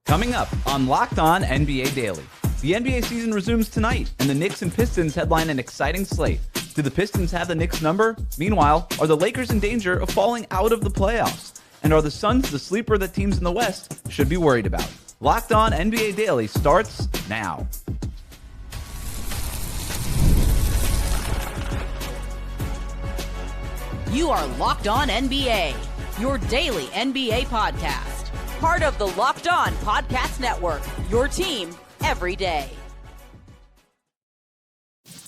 Coming up on Locked On NBA Daily. The NBA season resumes tonight, and the Knicks and Pistons headline an exciting slate. Do the Pistons have the Knicks number? Meanwhile, are the Lakers in danger of falling out of the playoffs? And are the Suns the sleeper that teams in the West should be worried about? Locked On NBA Daily starts now. You are Locked On NBA, your daily NBA podcast. Part of the Locked On Podcast Network, your team every day.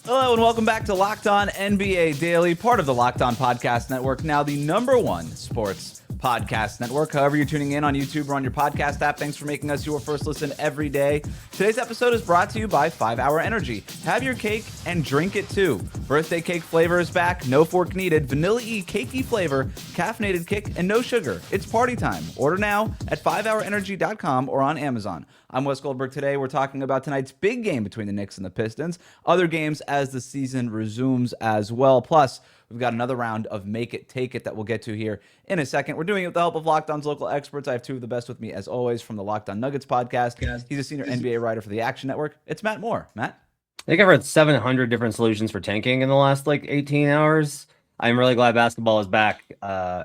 Hello and welcome back to Locked On NBA Daily, part of the Locked On Podcast Network, now the #1 sports podcast network. However you're tuning in on YouTube or on your podcast app, thanks for making us your first listen every day. Today's episode is brought to you by 5 Hour Energy. Have your cake and drink it too. Birthday cake flavor is back, no fork needed, vanilla-y cakey flavor, caffeinated kick, and no sugar. It's party time. Order now at 5hourenergy.com or on Amazon. I'm Wes Goldberg. Today we're talking about tonight's big game between the Knicks and the Pistons, other games as the season resumes as well. Plus, we've got another round of Make It, Take It that we'll get to here in a second. We're doing it with the help of Locked On's local experts. I have two of the best with me, as always, from the Locked On Nuggets podcast. He's a senior NBA writer for the Action Network. It's Matt Moore. Matt? I think I've read 700 different solutions for tanking in the last 18 hours. I'm really glad basketball is back.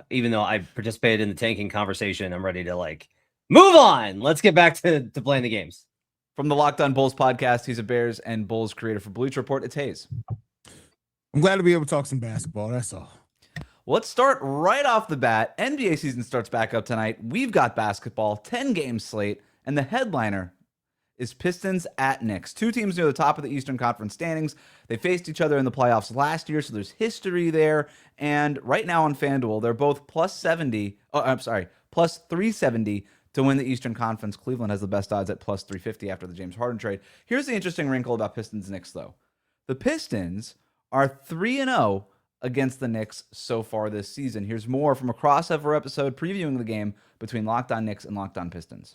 Even though I participated in the tanking conversation, I'm ready to move on. Let's get back to playing the games. From the Locked On Bulls podcast, he's a Bears and Bulls creator for Bleacher Report. It's Haize. I'm glad to be able to talk some basketball. That's all. Let's start right off the bat. NBA season starts back up tonight. We've got basketball, 10-game slate, and the headliner is Pistons at Knicks. Two teams near the top of the Eastern Conference standings. They faced each other in the playoffs last year, so there's history there. And right now on FanDuel, they're both plus 370 to win the Eastern Conference. Cleveland has the best odds at plus 350 after the James Harden trade. Here's the interesting wrinkle about Pistons-Knicks, though. The Pistons are 3-0 against the Knicks so far this season. Here's more from a crossover episode previewing the game between Locked On Knicks and Locked On Pistons.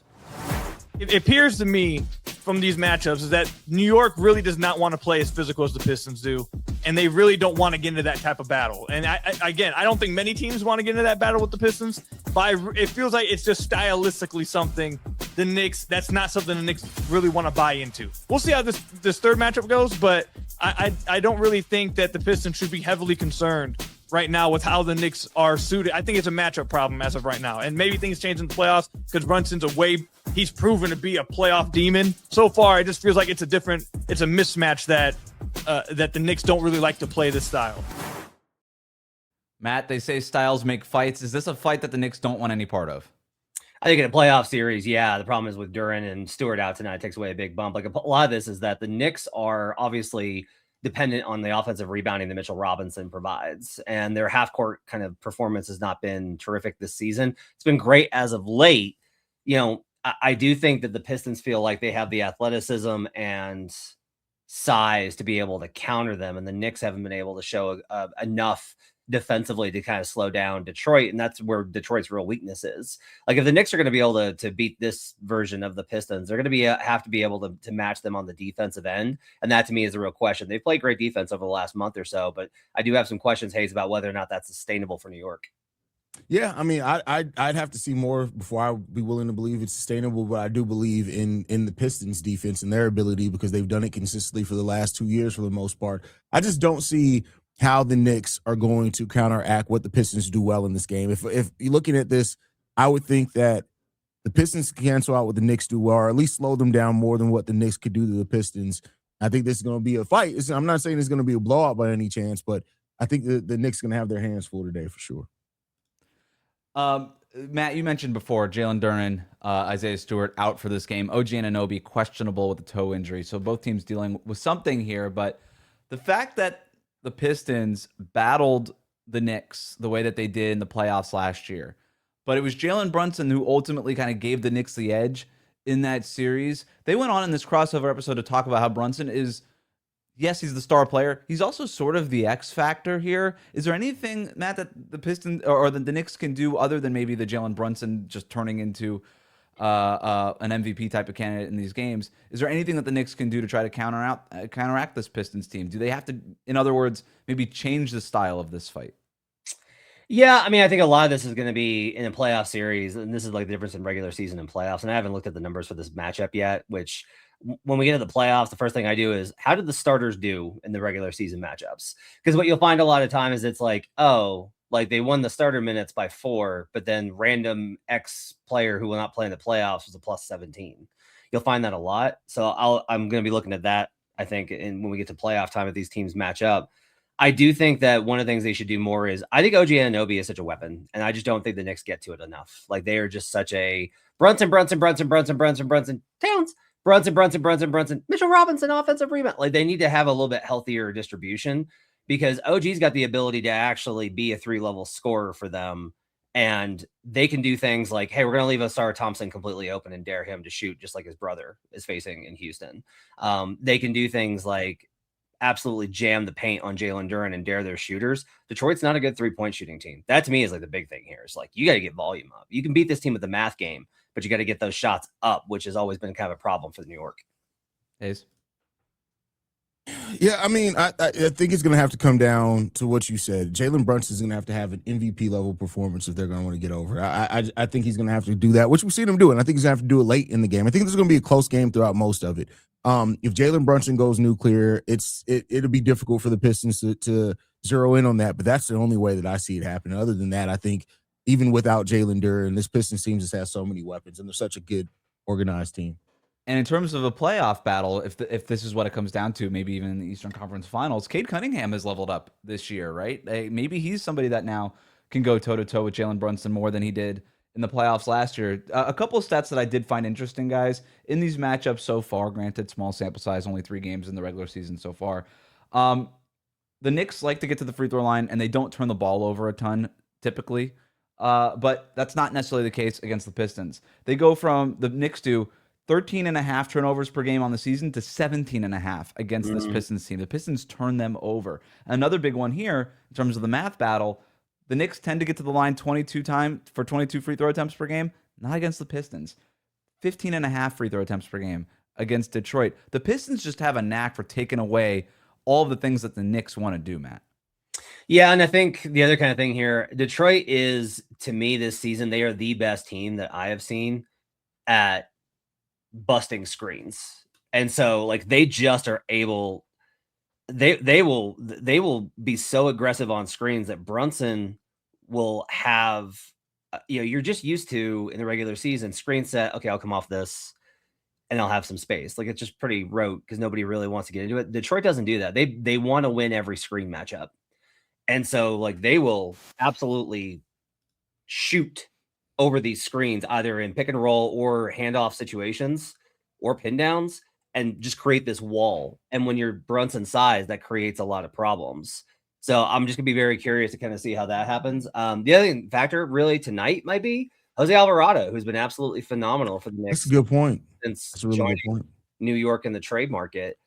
It appears to me from these matchups is that New York really does not want to play as physical as the Pistons do, and they really don't want to get into that type of battle. And I don't think many teams want to get into that battle with the Pistons, but it feels like it's just stylistically something that's not something the Knicks really want to buy into. We'll see how this third matchup goes, but I don't really think that the Pistons should be heavily concerned right now with how the Knicks are suited. I think it's a matchup problem as of right now. And maybe things change in the playoffs because Brunson's he's proven to be a playoff demon. So far, it just feels like it's a mismatch that the Knicks don't really like to play this style. Matt, they say styles make fights. Is this a fight that the Knicks don't want any part of? I think in a playoff series, yeah, the problem is with Duren and Stewart out tonight, it takes away a big bump. A lot of this is that the Knicks are obviously dependent on the offensive rebounding that Mitchell Robinson provides. And their half-court kind of performance has not been terrific this season. It's been great as of late. I do think that the Pistons feel like they have the athleticism and size to be able to counter them, and the Knicks haven't been able to show enough defensively to kind of slow down Detroit, and that's where Detroit's real weakness is. If the Knicks are going to be able to beat this version of the Pistons, they're going to have to be able to match them on the defensive end, and that to me is the real question. They've played great defense over the last month or so, but I do have some questions, Haize, about whether or not that's sustainable for New York. Yeah, I mean, I'd have to see more before I'd be willing to believe it's sustainable, but I do believe in the Pistons defense and their ability because they've done it consistently for the last 2 years for the most part. I just don't see how the Knicks are going to counteract what the Pistons do well in this game. If you're looking at this, I would think that the Pistons can cancel out what the Knicks do well, or at least slow them down more than what the Knicks could do to the Pistons. I think this is going to be a fight. I'm not saying it's going to be a blowout by any chance, but I think the Knicks are going to have their hands full today for sure. Matt, you mentioned before Jalen Brunson, Isaiah Stewart out for this game. OG Anunoby questionable with a toe injury. So both teams dealing with something here. But the fact that the Pistons battled the Knicks the way that they did in the playoffs last year, but it was Jalen Brunson who ultimately kind of gave the Knicks the edge in that series. They went on in this crossover episode to talk about how Brunson is, yes, he's the star player. He's also sort of the X factor here. Is there anything, Matt, that the Pistons or the Knicks can do other than maybe the Jalen Brunson just turning into an MVP type of candidate in these games? Is there anything that the Knicks can do to try to counteract this Pistons team? Do they have to, in other words, maybe change the style of this fight? Yeah, I mean, I think a lot of this is going to be in a playoff series, and this is like the difference in regular season and playoffs. And I haven't looked at the numbers for this matchup yet, which when we get to the playoffs, the first thing I do is how did the starters do in the regular season matchups? Because what you'll find a lot of time is it's like, oh, like they won the starter minutes by 4, but then random X player who will not play in the playoffs was a plus 17. You'll find that a lot. So I'm going to be looking at that, I think, and when we get to playoff time, if these teams match up. I do think that one of the things they should do more is I think OG Anunoby is such a weapon, and I just don't think the Knicks get to it enough. Like they are just such a Brunson, Towns, Brunson, Mitchell Robinson, offensive rebound. Like they need to have a little bit healthier distribution because OG's got the ability to actually be a 3-level scorer for them. And they can do things like, hey, we're going to leave Osar Thompson completely open and dare him to shoot just like his brother is facing in Houston. They can do things like absolutely jam the paint on Jalen Duren and dare their shooters. Detroit's not a good 3-point shooting team. That to me is like the big thing here. It's like you got to get volume up. You can beat this team with the math game, but you got to get those shots up, which has always been kind of a problem for New York. Haize? Yeah, I mean, I think it's going to have to come down to what you said. Jalen Brunson is going to have an MVP level performance if they're going to want to get over. I think he's going to have to do that, which we've seen him do, and I think he's going to have to do it late in the game. I think there's going to be a close game throughout most of it. If Jalen Brunson goes nuclear, it'll be difficult for the Pistons to zero in on that, but that's the only way that I see it happen. Other than that, I think even without Jalen Duren, this Pistons team just has so many weapons, and they're such a good, organized team. And in terms of a playoff battle, if this is what it comes down to, maybe even in the Eastern Conference Finals, Cade Cunningham has leveled up this year, right? Maybe he's somebody that now can go toe-to-toe with Jalen Brunson more than he did in the playoffs last year. A couple of stats that I did find interesting, guys, in these matchups so far, granted small sample size, only 3 games in the regular season so far. The Knicks like to get to the free throw line, and they don't turn the ball over a ton typically. But that's not necessarily the case against the Pistons. They go from the Knicks to 13.5 turnovers per game on the season to 17.5 against this Pistons team. The Pistons turn them over. Another big one here in terms of the math battle, the Knicks tend to get to the line 22 times for 22 free throw attempts per game, not against the Pistons. 15.5 free throw attempts per game against Detroit. The Pistons just have a knack for taking away all of the things that the Knicks want to do, Matt. Yeah, and I think the other kind of thing here, Detroit is, to me this season, they are the best team that I have seen at busting screens. And so like they just are able, they will be so aggressive on screens that Brunson will have, you're just used to in the regular season screen set. Okay, I'll come off this and I'll have some space. Like it's just pretty rote because nobody really wants to get into it. Detroit doesn't do that. They want to win every screen matchup. And so like they will absolutely shoot over these screens, either in pick and roll or handoff situations or pin downs, and just create this wall. And when you're Brunson size, that creates a lot of problems. So I'm just gonna be very curious to kind of see how that happens. The other factor really tonight might be Jose Alvarado, who's been absolutely phenomenal for the Knicks. That's a good point. Since That's a really joining good point. New York in the trade market.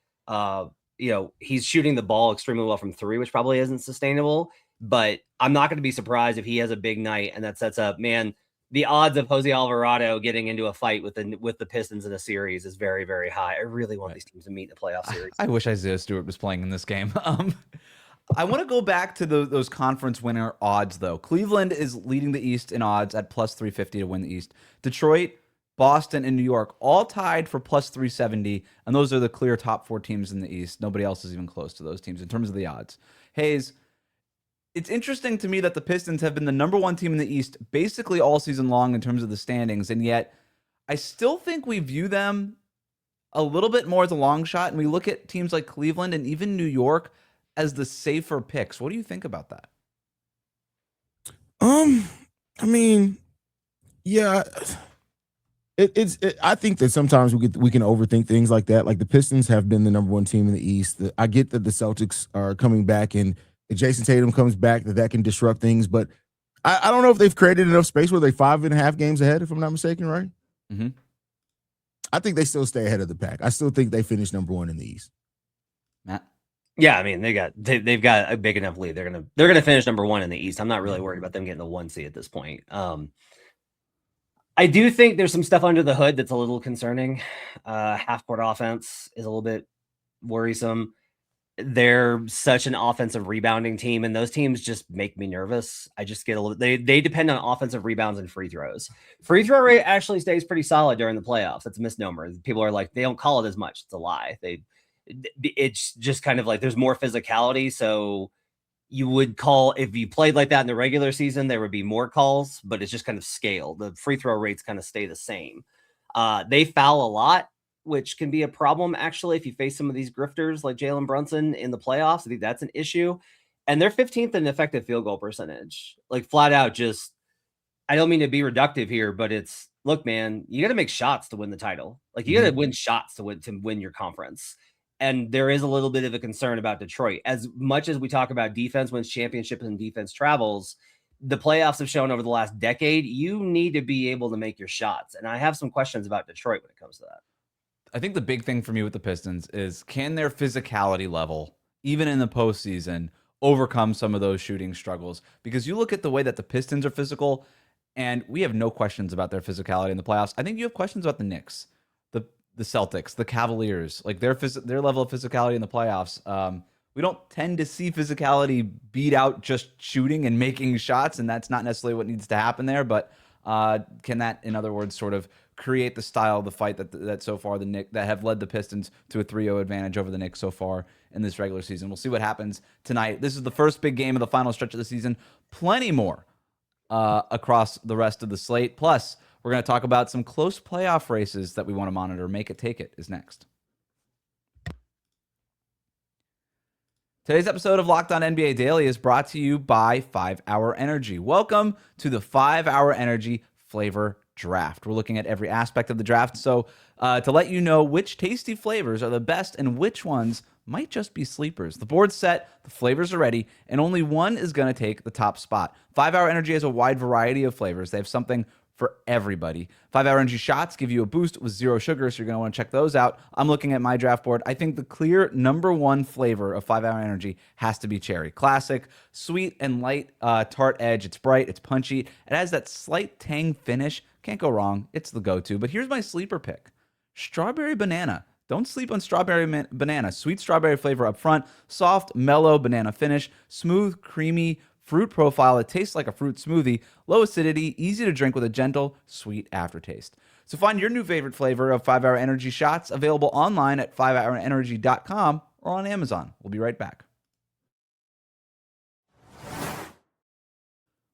He's shooting the ball extremely well from 3, which probably isn't sustainable, but I'm not going to be surprised if he has a big night and that sets up, man, the odds of Jose Alvarado getting into a fight with the Pistons in a series is very, very high. I really want these teams to meet in the playoff series. I wish Isaiah Stewart was playing in this game. I want to go back to those conference winner odds, though. Cleveland is leading the East in odds at plus 350 to win the East. Detroit, Boston, and New York all tied for plus 370, and those are the clear top 4 teams in the East. Nobody else is even close to those teams in terms of the odds. Haize, it's interesting to me that the Pistons have been the number 1 team in the East basically all season long in terms of the standings, and yet I still think we view them a little bit more as a long shot, and we look at teams like Cleveland and even New York as the safer picks. What do you think about that? I mean, yeah. I think that sometimes we can overthink things like that. Like the Pistons have been the number 1 team in the East. I get that the Celtics are coming back, and if Jason Tatum comes back, that can disrupt things. But I don't know if they've created enough space where they're 5.5 games ahead, if I'm not mistaken, right? Mm-hmm. I think they still stay ahead of the pack. I still think they finish number 1 in the East. Matt? Yeah, I mean they've got a big enough lead. They're gonna finish number 1 in the East. I'm not really worried about them getting the 1 seed at this point. I do think there's some stuff under the hood that's a little concerning. Half court offense is a little bit worrisome. they're such an offensive rebounding team, and those teams just make me nervous. I just get a little. They depend on offensive rebounds and free throws. Free throw rate actually stays pretty solid during the playoffs. That's a misnomer. People are like, they don't call it as much. It's a lie. It's just kind of like there's more physicality. So you would call, if you played like that in the regular season, there would be more calls, but it's just kind of scale. The free throw rates kind of stay the same. They foul a lot, which can be a problem, actually, if you face some of these grifters like Jalen Brunson in the playoffs. I think that's an issue. And they're 15th in effective field goal percentage. Like, flat out, just, I don't mean to be reductive here, but it's, look, man, you got to make shots to win the title. Like, you got to win shots to win your conference. And there is a little bit of a concern about Detroit. As much as we talk about defense wins championships and defense travels, the playoffs have shown over the last decade, you need to be able to make your shots. And I have some questions about Detroit when it comes to that. I think the big thing for me with the Pistons is, can their physicality level, even in the postseason, overcome some of those shooting struggles? Because you look at the way that the Pistons are physical, and we have no questions about their physicality in the playoffs. I think you have questions about the Knicks, the Celtics, the Cavaliers, like their level of physicality in the playoffs. We don't tend to see physicality beat out just shooting and making shots, and that's not necessarily what needs to happen there. But can that, in other words, sort of create the style of the fight that so far the Knicks that have led the Pistons to a 3-0 advantage over the Knicks so far in this regular season? We'll see what happens tonight. This is the first big game of the final stretch of the season. Plenty more across the rest of the slate. Plus, we're going to talk about some close playoff races that we want to monitor. Make It Take It is next. Today's episode of Locked On NBA Daily is brought to you by 5 Hour Energy. Welcome to the 5 Hour Energy Flavor Draft. We're looking at every aspect of the draft, so to let you know which tasty flavors are the best and which ones might just be sleepers. The board's set, the flavors are ready, and only one is going to take the top spot. 5 Hour Energy has a wide variety of flavors. They have something for everybody. 5 Hour Energy shots give you a boost with zero sugar, so you're going to want to check those out. I'm looking at my draft board. I think the clear number one flavor of 5 Hour Energy has to be cherry. Classic, sweet and light tart edge. It's bright, it's punchy. It has that slight tang finish. Can't go wrong. It's the go-to. But here's my sleeper pick. Strawberry banana. Don't sleep on strawberry banana. Sweet strawberry flavor up front, soft, mellow banana finish, smooth, creamy fruit profile. It tastes like a fruit smoothie, low acidity, easy to drink with a gentle, sweet aftertaste. So find your new favorite flavor of 5 Hour Energy shots available online at 5hourenergy.com or on Amazon. We'll be right back.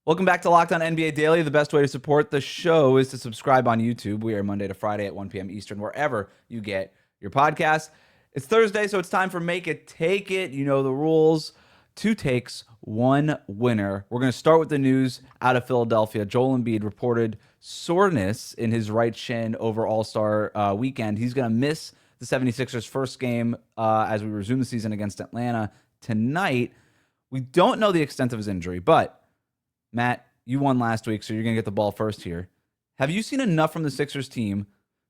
Welcome back to Locked On NBA Daily. The best way to support the show is to subscribe on YouTube. We are Monday to Friday at 1 p.m. Eastern, wherever you get your podcasts. It's Thursday, so it's time for Make It Take It. You know the rules. 2 takes, 1 winner. We're going to start with the news out of Philadelphia. Joel Embiid reported soreness in his right shin over All-Star weekend. He's going to miss the 76ers' first game as we resume the season against Atlanta tonight. We don't know the extent of his injury, but Matt, you won last week, so you're going to get the ball first here. Have you seen enough from the Sixers team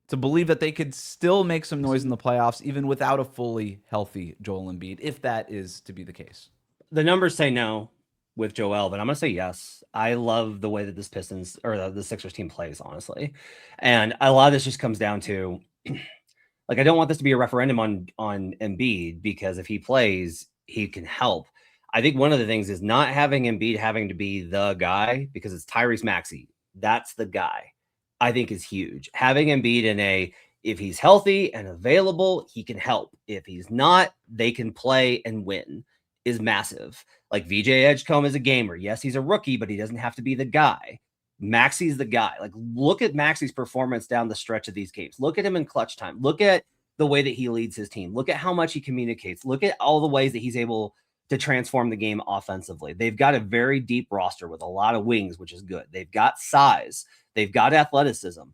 to believe that they could still make some noise in the playoffs even without a fully healthy Joel Embiid, if that is to be the case? The numbers say no with Joel, but I'm going to say yes. I love the way that this Pistons or the Sixers team plays, honestly. And a lot of this just comes down to, like, I don't want this to be a referendum on Embiid, because if he plays, he can help. I think one of the things is not having Embiid having to be the guy, because it's Tyrese Maxey. That's the guy, I think, is huge. Having Embiid in if he's healthy and available, he can help. If he's not, they can play and win, is massive. Like VJ Edgecombe is a gamer. Yes, he's a rookie, but he doesn't have to be the guy. Maxey's the guy. Like, look at Maxey's performance down the stretch of these games. Look at him in clutch time. Look at the way that he leads his team. Look at how much he communicates. Look at all the ways that he's able to transform the game offensively. They've got a very deep roster with a lot of wings, which is good. They've got size. They've got athleticism.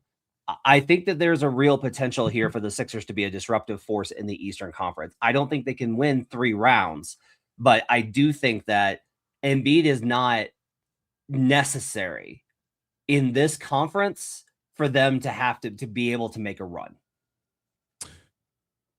I think that there's a real potential here for the Sixers to be a disruptive force in the Eastern Conference. I don't think they can win 3 rounds, but I do think that Embiid is not necessary in this conference for them to have to be able to make a run.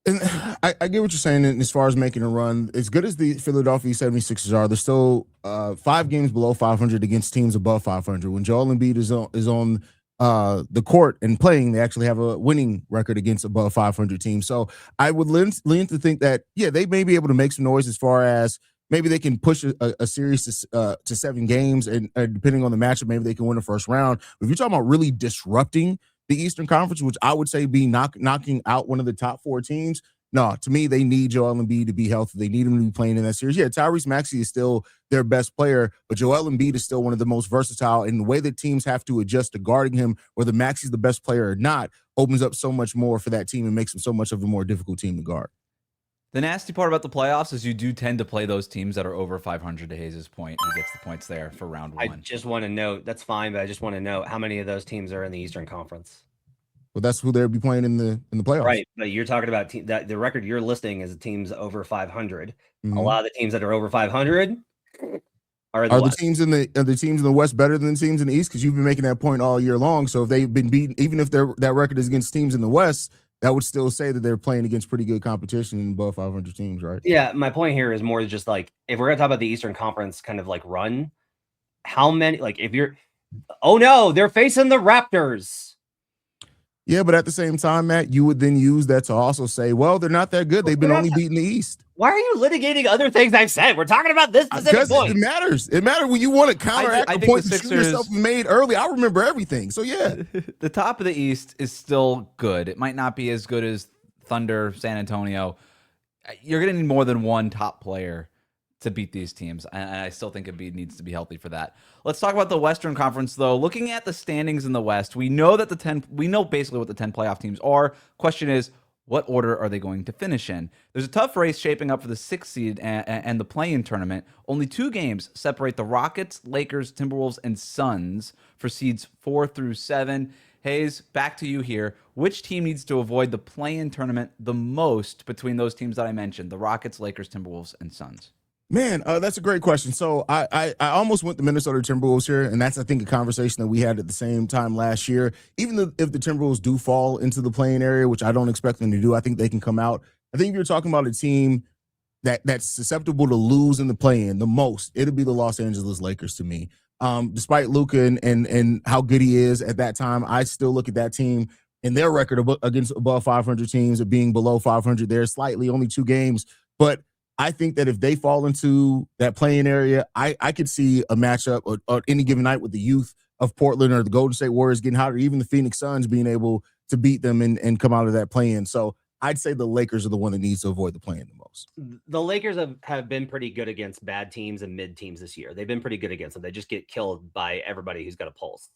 And I get what you're saying as far as making a run. As good as the Philadelphia 76ers are, they're still 5 games below 500 against teams above 500. When Joel Embiid is on the court and playing, they actually have a winning record against above 500 teams. So I would lean to think that, yeah, they may be able to make some noise as far as maybe they can push a series to 7 games, and depending on the matchup, maybe they can win the first round. But if you're talking about really disrupting the Eastern Conference, which I would say be knocking out one of the top 4 teams, no, to me, they need Joel Embiid to be healthy. They need him to be playing in that series. Yeah, Tyrese Maxey is still their best player, but Joel Embiid is still one of the most versatile. And the way that teams have to adjust to guarding him, whether Maxey's the best player or not, opens up so much more for that team and makes him so much of a more difficult team to guard. The nasty part about the playoffs is you do tend to play those teams that are over 500, to Haize's point. He gets the points there for round 1. I just want to note, that's fine, but I just want to note how many of those teams are in the Eastern Conference. Well, that's who they'll be playing in the playoffs. Right, but you're talking about that the record you're listing is teams over 500. A lot of the teams that are over 500 are the teams in the West better than the teams in the East? Because you've been making that point all year long. So if they've been beaten, even if that record is against teams in the West, that would still say that they're playing against pretty good competition above 500 teams, right? Yeah, my point here is more just like, if we're gonna talk about the Eastern Conference kind of like run, how many, like, if you're, oh no, they're facing the Raptors. Yeah, but at the same time, Matt, you would then use that to also say, well, they're not that good. They've been only beating the East. Why are you litigating other things I've said? We're talking about this specific point. It matters. It matters when you want to counteract the point that you yourself made early. I remember everything. So, yeah. The top of the East is still good. It might not be as good as Thunder, San Antonio. You're going to need more than one top player to beat these teams, and I still think Embiid needs to be healthy for that. Let's talk about the Western Conference, though. Looking at the standings in the West, we know that we know basically what the 10 playoff teams are. Question is, what order are they going to finish in? There's a tough race shaping up for the 6th seed and the play-in tournament. Only 2 games separate the Rockets, Lakers, Timberwolves, and Suns for seeds 4 through 7. Haize, back to you here. Which team needs to avoid the play-in tournament the most between those teams that I mentioned, the Rockets, Lakers, Timberwolves, and Suns? Man, that's a great question. So I almost went the Minnesota Timberwolves here, and that's, I think, a conversation that we had at the same time last year. Even if the Timberwolves do fall into the play-in area, which I don't expect them to do, I think they can come out. I think if you're talking about a team that's susceptible to lose in the play-in the most, it'll be the Los Angeles Lakers to me. Despite Luka and how good he is at that time, I still look at that team and their record against above 500 teams of being below 500 there slightly, only 2 games. But I think that if they fall into that play-in area, I could see a matchup or any given night with the youth of Portland or the Golden State Warriors getting hot, or even the Phoenix Suns being able to beat them and come out of that play-in. So I'd say the Lakers are the one that needs to avoid the play-in the most. The Lakers have been pretty good against bad teams and mid teams this year. They've been pretty good against them. They just get killed by everybody who's got a pulse.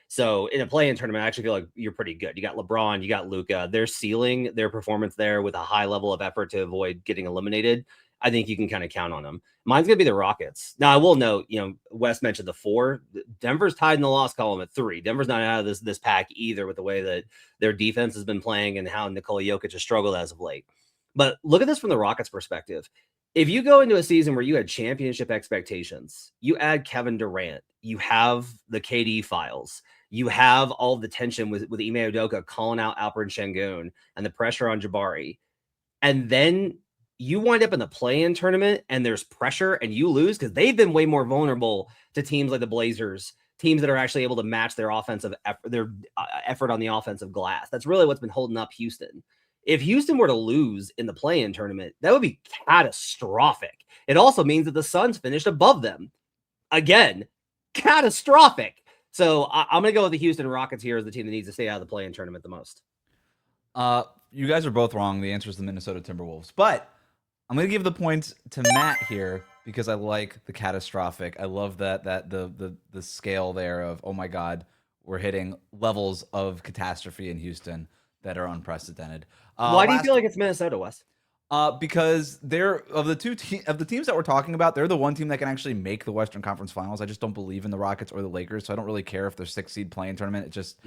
So in a play-in tournament, I actually feel like you're pretty good. You got LeBron, you got Luka. They're sealing their performance there with a high level of effort to avoid getting eliminated. I think you can kind of count on them. Mine's going to be the Rockets. Now, I will note, Wes mentioned the 4. Denver's tied in the loss column at 3. Denver's not out of this pack either with the way that their defense has been playing and how Nikola Jokic has struggled as of late. But look at this from the Rockets' perspective. If you go into a season where you had championship expectations, you add Kevin Durant, you have the KD files, you have all the tension with Ime Udoka calling out Alperen Şengün and the pressure on Jabari, and then you wind up in the play-in tournament and there's pressure and you lose because they've been way more vulnerable to teams like the Blazers, teams that are actually able to match their offensive effort, their effort on the offensive glass. That's really what's been holding up Houston. If Houston were to lose in the play-in tournament, that would be catastrophic. It also means that the Suns finished above them. Again, catastrophic. So I'm going to go with the Houston Rockets here as the team that needs to stay out of the play-in tournament the most. You guys are both wrong. The answer is the Minnesota Timberwolves. But I'm going to give the points to Matt here because I like the catastrophic. I love that the scale there of, oh my God, we're hitting levels of catastrophe in Houston that are unprecedented. Why do you feel like it's Minnesota, Wes? Because they're of the teams that we're talking about, they're the one team that can actually make the Western Conference Finals. I just don't believe in the Rockets or the Lakers, so I don't really care if they're 6th seed play-in tournament. It just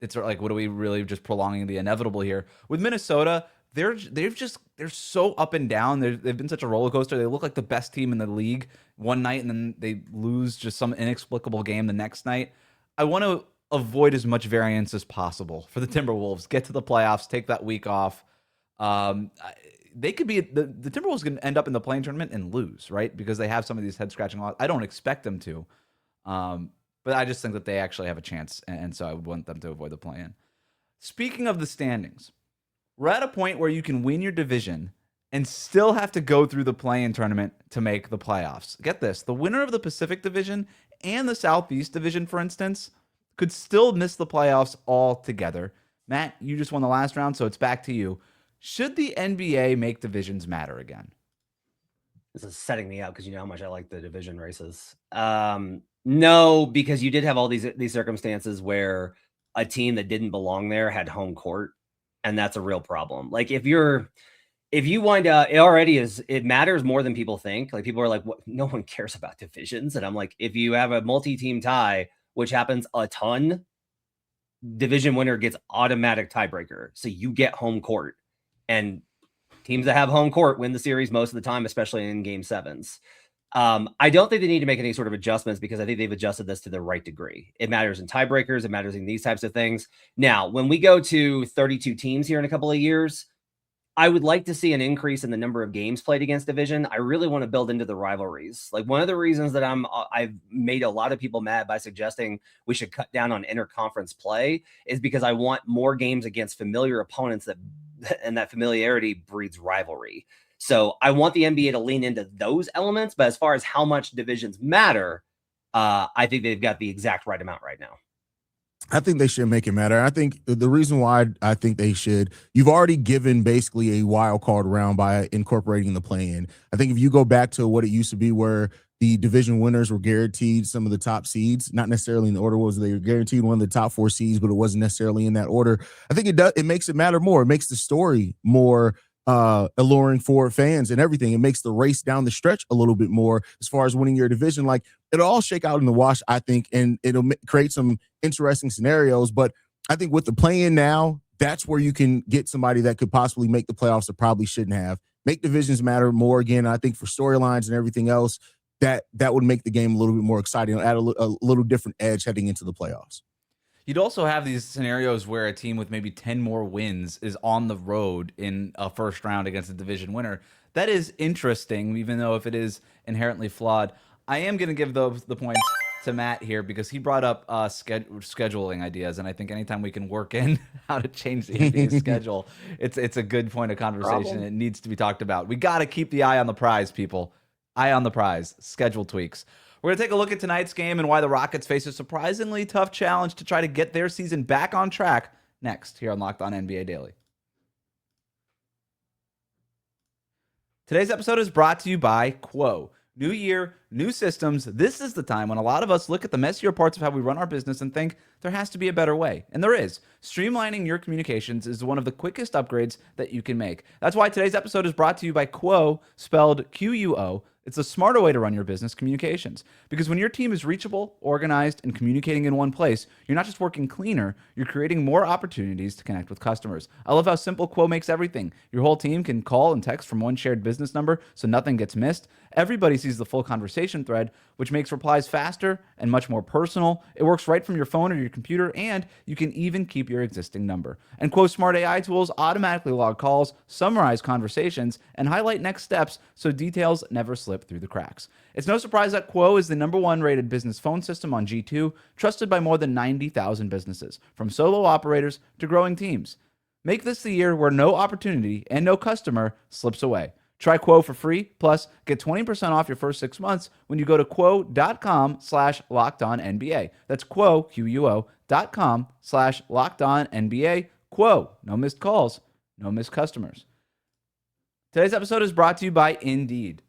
it's like, what are we really just prolonging the inevitable here? With Minnesota, they're so up and down. They've been such a roller coaster. They look like the best team in the league one night, and then they lose just some inexplicable game the next night. I want to avoid as much variance as possible for the Timberwolves. Get to the playoffs, take that week off. They could be the Timberwolves can end up in the play-in tournament and lose, right? Because they have some of these head-scratching losses. I don't expect them to. but I just think that they actually have a chance, and so I would want them to avoid the play-in. Speaking of the standings, we're at a point where you can win your division and still have to go through the play-in tournament to make the playoffs. Get this, the winner of the Pacific Division and the Southeast Division, for instance, could still miss the playoffs altogether. Matt, you just won the last round, so it's back to you. Should the NBA make divisions matter again? This is setting me up because you know how much I like the division races. No, because you did have all these circumstances where a team that didn't belong there had home court, and that's a real problem. Like if you wind up, it matters more than people think. Like people are like, what? No one cares about divisions. And I'm like, if you have a multi-team tie, which happens a ton, division winner gets automatic tiebreaker. So you get home court, and teams that have home court win the series most of the time, especially in game sevens. I don't think they need to make any sort of adjustments because I think they've adjusted this to the right degree. It matters in tiebreakers. It matters in these types of things. Now, when we go to 32 teams here in a couple of years, I would like to see an increase in the number of games played against division. I really want to build into the rivalries. Like one of the reasons that I've made a lot of people mad by suggesting we should cut down on interconference play is because I want more games against familiar opponents and that familiarity breeds rivalry. So I want the NBA to lean into those elements. But as far as how much divisions matter, I think they've got the exact right amount right now. I think they should make it matter. I think the reason why I think they should, you've already given basically a wild card round by incorporating the play-in. I think if you go back to what it used to be where the division winners were guaranteed some of the top seeds, not necessarily in the order was they were guaranteed one of the top 4 seeds, but it wasn't necessarily in that order. I think it makes it matter more. It makes the story more alluring for fans and everything. It makes the race down the stretch a little bit more as far as winning your division. Like it'll all shake out in the wash, I think, and it'll create some interesting scenarios. But I think with the play-in now, that's where you can get somebody that could possibly make the playoffs that probably shouldn't have. Make divisions matter more again. I think for storylines and everything else, that would make the game a little bit more exciting, add a little different edge heading into the playoffs. You'd also have these scenarios where a team with maybe 10 more wins is on the road in a first round against a division winner. That is interesting, even though if it is inherently flawed. I am going to give the points to Matt here because he brought up scheduling ideas, and I think anytime we can work in how to change the NBA schedule, it's a good point of conversation. It needs to be talked about. We got to keep the eye on the prize, people. Eye on the prize. Schedule tweaks. We're going to take a look at tonight's game and why the Rockets face a surprisingly tough challenge to try to get their season back on track next here on Locked On NBA Daily. Today's episode is brought to you by Quo. New year, new systems. This is the time when a lot of us look at the messier parts of how we run our business and think there has to be a better way. And there is. Streamlining your communications is one of the quickest upgrades that you can make. That's why today's episode is brought to you by Quo, spelled Quo. It's a smarter way to run your business communications. Because when your team is reachable, organized, and communicating in one place, you're not just working cleaner, you're creating more opportunities to connect with customers. I love how simple Quo makes everything. Your whole team can call and text from one shared business number so nothing gets missed. Everybody sees the full conversation thread, which makes replies faster and much more personal. It works right from your phone or your computer, and you can even keep your existing number. And Quo's smart AI tools automatically log calls, summarize conversations, and highlight next steps so details never slip through the cracks. It's no surprise that Quo is the #1 rated business phone system on G2, trusted by more than 90,000 businesses, from solo operators to growing teams. Make this the year where no opportunity and no customer slips away. Try Quo for free, plus get 20% off your first 6 months when you go to quo.com/lockedonnba. That's Quo, QUO.com/lockedonnba. Quo, no missed calls, no missed customers. Today's episode is brought to you by Indeed.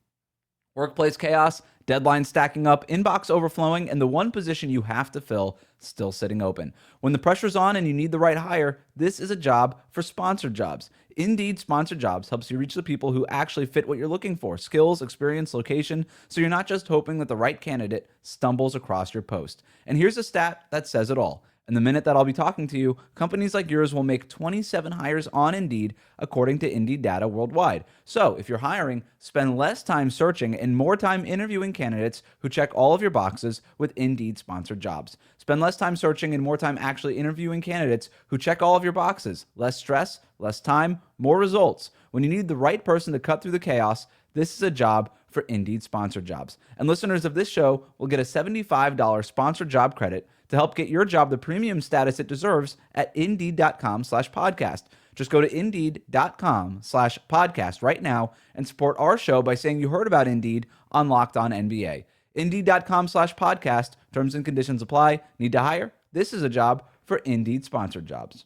Workplace chaos, deadlines stacking up, inbox overflowing, and the one position you have to fill still sitting open. When the pressure's on and you need the right hire, this is a job for sponsored jobs. Indeed Sponsored Jobs helps you reach the people who actually fit what you're looking for: skills, experience, location, so you're not just hoping that the right candidate stumbles across your post. And here's a stat that says it all. In the minute that I'll be talking to you, companies like yours will make 27 hires on Indeed, according to Indeed data worldwide. So if you're hiring, spend less time searching and more time interviewing candidates who check all of your boxes with Indeed Sponsored Jobs. Spend less time searching and more time actually interviewing candidates who check all of your boxes. Less stress, less time, more results. When you need the right person to cut through the chaos, This is a job for Indeed sponsored jobs. And listeners of this show will get a $75 sponsored job credit to help get your job the premium status it deserves at Indeed.com/podcast. Just go to Indeed.com/podcast right now and support our show by saying you heard about Indeed on Locked On NBA. Indeed.com/podcast. Terms and conditions apply. Need to hire? This is a job for Indeed sponsored jobs.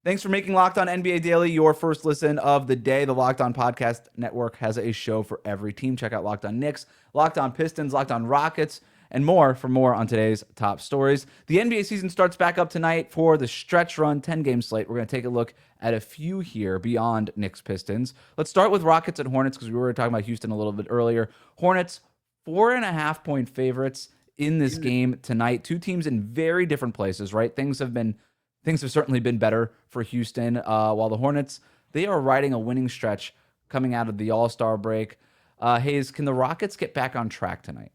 Thanks for making Locked On NBA Daily your first listen of the day. The Locked On Podcast Network has a show for every team. Check out Locked On Knicks, Locked On Pistons, Locked On Rockets, and more for more on today's top stories. The NBA season starts back up tonight for the stretch run 10-game slate. We're going to take a look at a few here beyond Knicks-Pistons. Let's start with Rockets and Hornets because we were talking about Houston a little bit earlier. Hornets, 4.5-point favorites in this game tonight. Two teams in very different places, right? Things have certainly been better for Houston, while the Hornets, they are riding a winning stretch coming out of the All-Star break. Haize, can the Rockets get back on track tonight?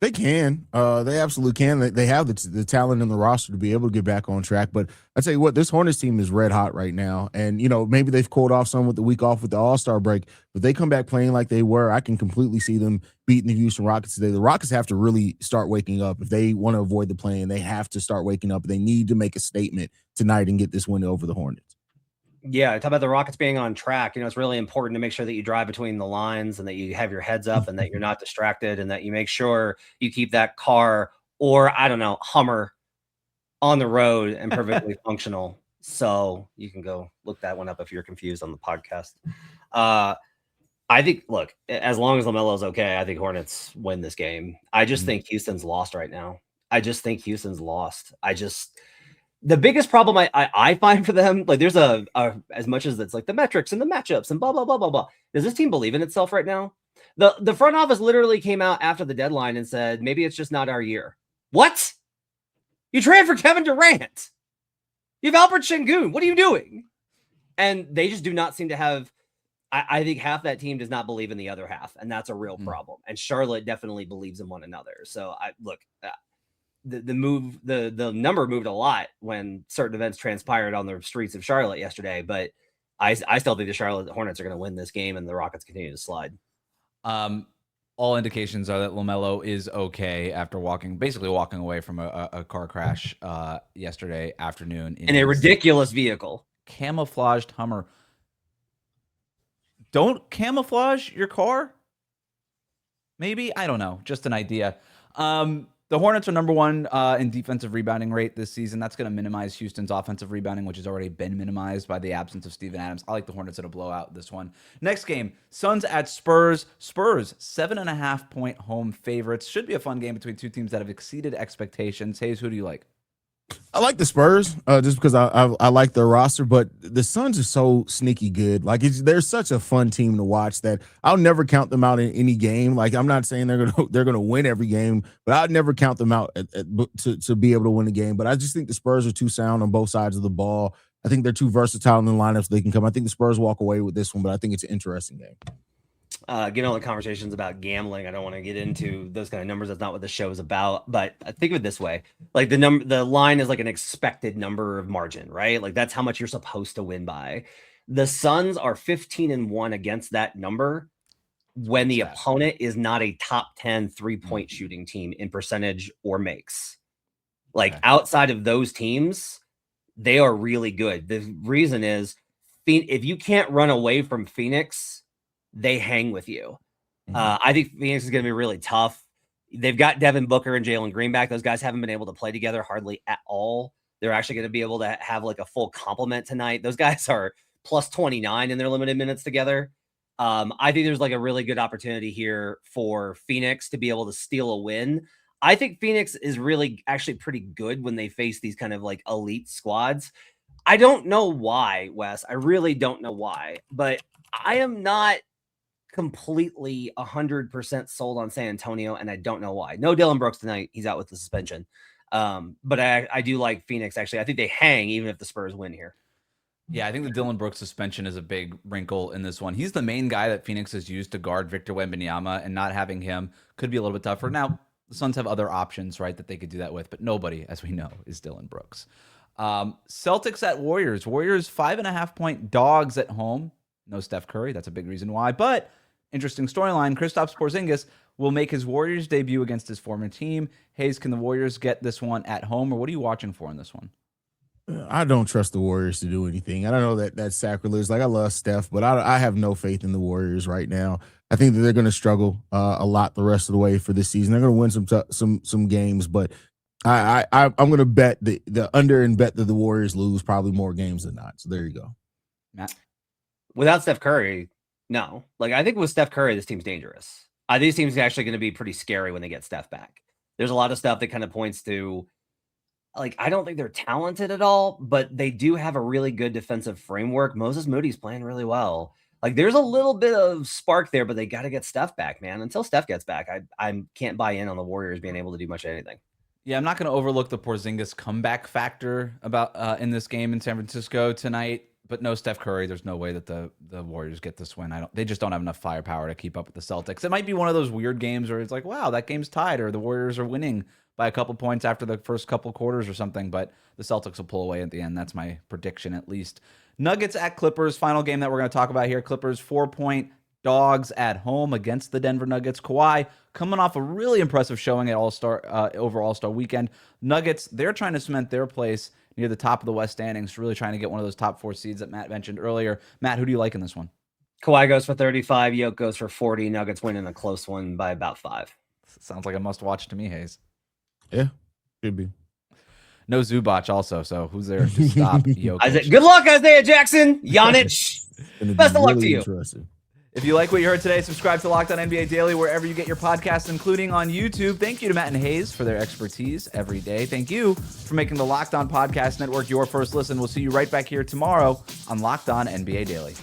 They can. They absolutely can. They have the talent in the roster to be able to get back on track. But I tell you what, this Hornets team is red hot right now. And, maybe they've cooled off some with the week off with the All-Star break. But they come back playing like they were. I can completely see them beating the Houston Rockets today. The Rockets have to really start waking up. If they want to avoid the play-in, they have to start waking up. They need to make a statement tonight and get this win over the Hornets. Yeah, talk about the Rockets being on track. It's really important to make sure that you drive between the lines and that you have your heads up and that you're not distracted and that you make sure you keep that car or, Hummer on the road and perfectly functional. So you can go look that one up if you're confused on the podcast. I think, look, as long as LaMelo's okay, I think Hornets win this game. I just think Houston's lost right now. The biggest problem I find for them, like there's as much as it's like the metrics and the matchups and blah, blah, blah, blah, blah. Does this team believe in itself right now? The front office literally came out after the deadline and said, maybe it's just not our year. What? You traded for Kevin Durant. You have Albert Şengün. What are you doing? And they just do not seem to have, I think half that team does not believe in the other half. And that's a real problem. And Charlotte definitely believes in one another. So the number moved a lot when certain events transpired on the streets of Charlotte yesterday, but I still think the Charlotte Hornets are going to win this game and the Rockets continue to slide. All indications are that LaMelo is okay after basically walking away from a car crash yesterday afternoon in a ridiculous vehicle. Camouflaged Hummer. Don't camouflage your car? Maybe? I don't know. Just an idea. The Hornets are number one in defensive rebounding rate this season. That's going to minimize Houston's offensive rebounding, which has already been minimized by the absence of Steven Adams. I like the Hornets at a blowout this one. Next game, Suns at Spurs. Spurs, 7.5-point home favorites. Should be a fun game between two teams that have exceeded expectations. Haize, who do you like? I like the Spurs just because I like their roster, but the Suns are so sneaky good. Like they're such a fun team to watch that I'll never count them out in any game. Like I'm not saying they're gonna win every game, but I'd never count them out to be able to win a game. But I just think the Spurs are too sound on both sides of the ball. I think they're too versatile in the lineups. They can come. I think the Spurs walk away with this one, but I think it's an interesting game. Given all the conversations about gambling, I don't want to get into those kind of numbers. That's not what the show is about. But I think of it this way: like the line is like an expected number of margin, right? Like that's how much you're supposed to win by. The Suns are 15-1 against that number when the opponent is not a top 10 3-point shooting team in percentage or makes. Like outside of those teams, they are really good. The reason is if you can't run away from Phoenix, they hang with you. I think Phoenix is going to be really tough. They've got Devin Booker and Jalen Green back. Those guys haven't been able to play together hardly at all. They're actually going to be able to have like a full complement tonight. Those guys are plus 29 in their limited minutes together. I think there's like a really good opportunity here for Phoenix to be able to steal a win. I think Phoenix is really actually pretty good when they face these kind of like elite squads. I don't know why, Wes. I really don't know why, but I am not completely 100% sold on San Antonio, and I don't know why. No Dillon Brooks tonight. He's out with the suspension. But I do like Phoenix, actually. I think they hang even if the Spurs win here. Yeah, I think the Dillon Brooks suspension is a big wrinkle in this one. He's the main guy that Phoenix has used to guard Victor Wembanyama, and not having him could be a little bit tougher. Now, the Suns have other options, right, that they could do that with, but nobody, as we know, is Dillon Brooks. Celtics at Warriors. Warriors 5.5-point dogs at home. No Steph Curry. That's a big reason why. But interesting storyline. Kristaps Porzingis will make his Warriors debut against his former team. Haize, can the Warriors get this one at home, or what are you watching for in this one? I don't trust the Warriors to do anything. I don't know that that's sacrilege. Like, I love Steph, but I have no faith in the Warriors right now. I think that they're going to struggle a lot the rest of the way for this season. They're going to win some games, but I'm going to bet the under and bet that the Warriors lose probably more games than not. So there you go. Matt? Without Steph Curry, no. Like, I think with Steph Curry, this team's dangerous. These teams are actually going to be pretty scary when they get Steph back. There's a lot of stuff that kind of points to, like, I don't think they're talented at all, but they do have a really good defensive framework. Moses Moody's playing really well. Like, there's a little bit of spark there, but they got to get Steph back, man. Until Steph gets back, I can't buy in on the Warriors being able to do much of anything. Yeah, I'm not going to overlook the Porzingis comeback factor about in this game in San Francisco tonight. But no Steph Curry, there's no way that the Warriors get this win. They just don't have enough firepower to keep up with the Celtics. It might be one of those weird games where it's like, wow, that game's tied, or the Warriors are winning by a couple points after the first couple quarters or something, but the Celtics will pull away at the end. That's my prediction, at least. Nuggets at Clippers, final game that we're going to talk about here. Clippers 4-point dogs at home against the Denver Nuggets. Kawhi coming off a really impressive showing at over All-Star weekend. Nuggets, they're trying to cement their place near the top of the West standings, really trying to get one of those top 4 seeds that Matt mentioned earlier. Matt, who do you like in this one? Kawhi goes for 35. Yoke goes for 40. Nuggets win in a close one by about 5. Sounds like a must-watch to me, Haize. Yeah, should be. No Zubac also, so who's there to stop Jokic? Good luck, Isaiah Jackson. Giannis. Best of luck to you. If you like what you heard today, subscribe to Locked On NBA Daily wherever you get your podcasts, including on YouTube. Thank you to Matt and Haize for their expertise every day. Thank you for making the Locked On Podcast Network your first listen. We'll see you right back here tomorrow on Locked On NBA Daily.